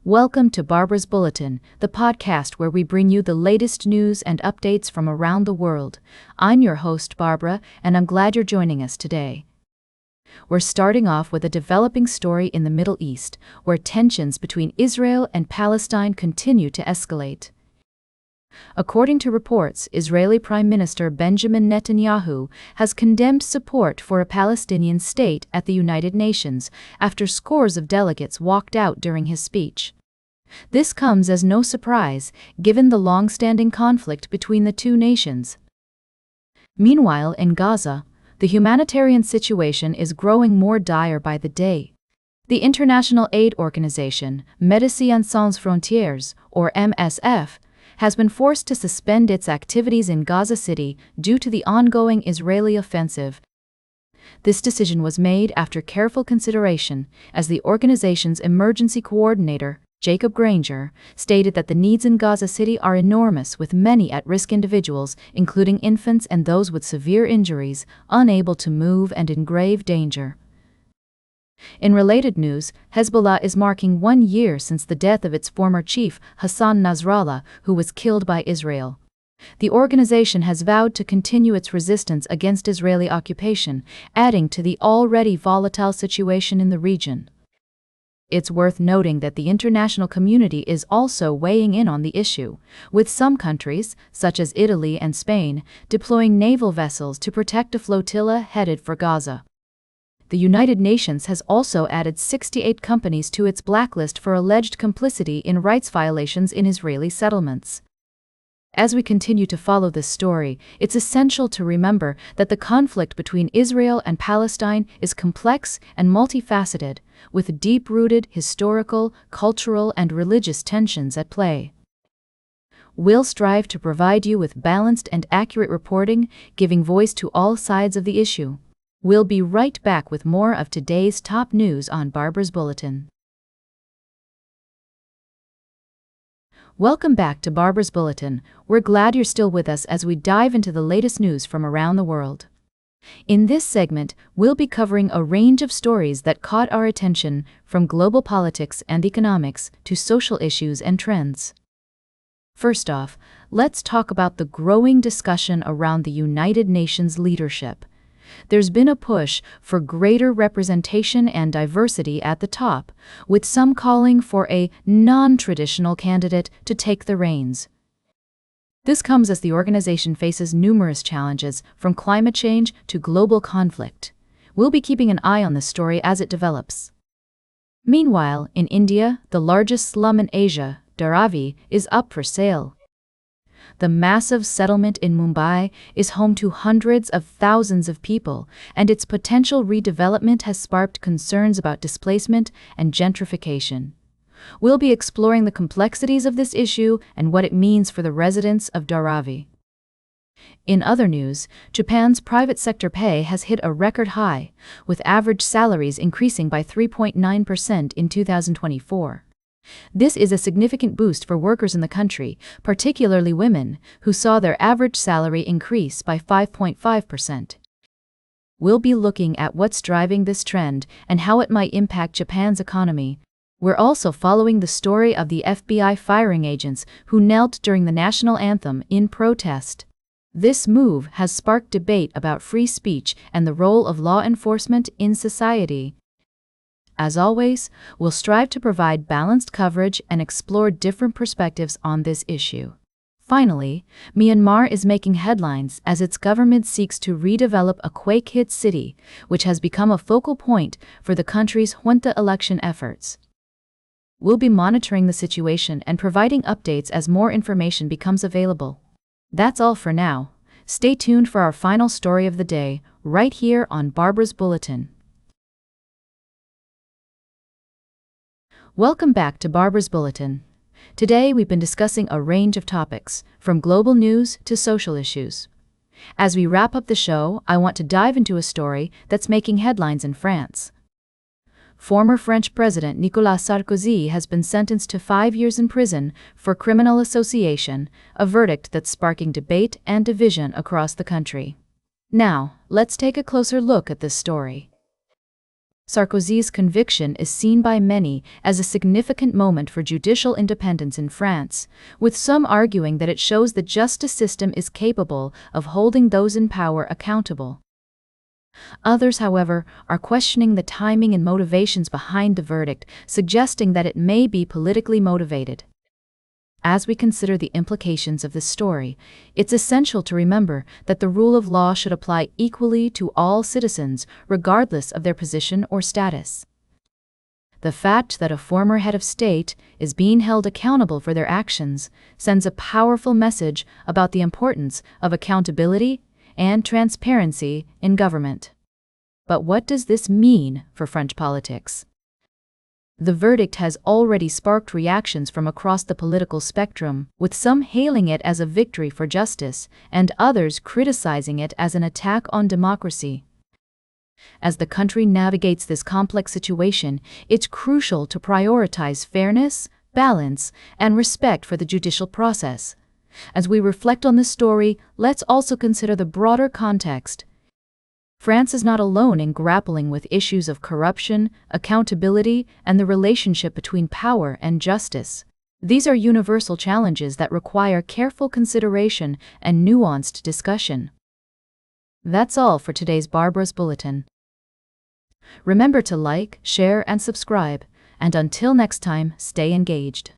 Welcome to Barbara's Bulletin, the podcast where we bring you the latest news and updates from around the world. I'm your host, Barbara, and I'm glad you're joining us today. We're starting off with a developing story in the Middle East, where tensions between Israel and Palestine continue to escalate. According to reports, Israeli Prime Minister Benjamin Netanyahu has condemned support for a Palestinian state at the United Nations after scores of delegates walked out during his speech. This comes as no surprise, given the long-standing conflict between the two nations. Meanwhile, in Gaza, the humanitarian situation is growing more dire by the day. The international aid organization, Médecins Sans Frontières, or MSF, has been forced to suspend its activities in Gaza City due to the ongoing Israeli offensive. This decision was made after careful consideration, as the organization's emergency coordinator, Jacob Granger, stated that the needs in Gaza City are enormous, with many at-risk individuals, including infants and those with severe injuries, unable to move and in grave danger. In related news, Hezbollah is marking 1 year since the death of its former chief, Hassan Nasrallah, who was killed by Israel. The organization has vowed to continue its resistance against Israeli occupation, adding to the already volatile situation in the region. It's worth noting that the international community is also weighing in on the issue, with some countries, such as Italy and Spain, deploying naval vessels to protect a flotilla headed for Gaza. The United Nations has also added 68 companies to its blacklist for alleged complicity in rights violations in Israeli settlements. As we continue to follow this story, it's essential to remember that the conflict between Israel and Palestine is complex and multifaceted, with deep-rooted historical, cultural, and religious tensions at play. We'll strive to provide you with balanced and accurate reporting, giving voice to all sides of the issue. We'll be right back with more of today's top news on Barbara's Bulletin. Welcome back to Barbara's Bulletin. We're glad you're still with us as we dive into the latest news from around the world. In this segment, we'll be covering a range of stories that caught our attention, from global politics and economics to social issues and trends. First off, let's talk about the growing discussion around the United Nations leadership. There's been a push for greater representation and diversity at the top, with some calling for a non-traditional candidate to take the reins. This comes as the organization faces numerous challenges, from climate change to global conflict. We'll be keeping an eye on this story as it develops. Meanwhile, in India, the largest slum in Asia, Dharavi, is up for sale. The massive settlement in Mumbai is home to hundreds of thousands of people, and its potential redevelopment has sparked concerns about displacement and gentrification. We'll be exploring the complexities of this issue and what it means for the residents of Dharavi. In other news, Japan's private sector pay has hit a record high, with average salaries increasing by 3.9% in 2024. This is a significant boost for workers in the country, particularly women, who saw their average salary increase by 5.5%. We'll be looking at what's driving this trend and how it might impact Japan's economy. We're also following the story of the FBI firing agents who knelt during the national anthem in protest. This move has sparked debate about free speech and the role of law enforcement in society. As always, we'll strive to provide balanced coverage and explore different perspectives on this issue. Finally, Myanmar is making headlines as its government seeks to redevelop a quake-hit city, which has become a focal point for the country's junta election efforts. We'll be monitoring the situation and providing updates as more information becomes available. That's all for now. Stay tuned for our final story of the day, right here on Barbara's Bulletin. Welcome back to Barbara's Bulletin. Today we've been discussing a range of topics, from global news to social issues. As we wrap up the show, I want to dive into a story that's making headlines in France. Former French President Nicolas Sarkozy has been sentenced to 5 years in prison for criminal association, a verdict that's sparking debate and division across the country. Now, let's take a closer look at this story. Sarkozy's conviction is seen by many as a significant moment for judicial independence in France, with some arguing that it shows the justice system is capable of holding those in power accountable. Others, however, are questioning the timing and motivations behind the verdict, suggesting that it may be politically motivated. As we consider the implications of this story, it's essential to remember that the rule of law should apply equally to all citizens, regardless of their position or status. The fact that a former head of state is being held accountable for their actions sends a powerful message about the importance of accountability and transparency in government. But what does this mean for French politics? The verdict has already sparked reactions from across the political spectrum, with some hailing it as a victory for justice and others criticizing it as an attack on democracy. As the country navigates this complex situation, it's crucial to prioritize fairness, balance, and respect for the judicial process. As we reflect on this story, let's also consider the broader context. France is not alone in grappling with issues of corruption, accountability, and the relationship between power and justice. These are universal challenges that require careful consideration and nuanced discussion. That's all for today's Barbara's Bulletin. Remember to like, share, and subscribe, and until next time, stay engaged.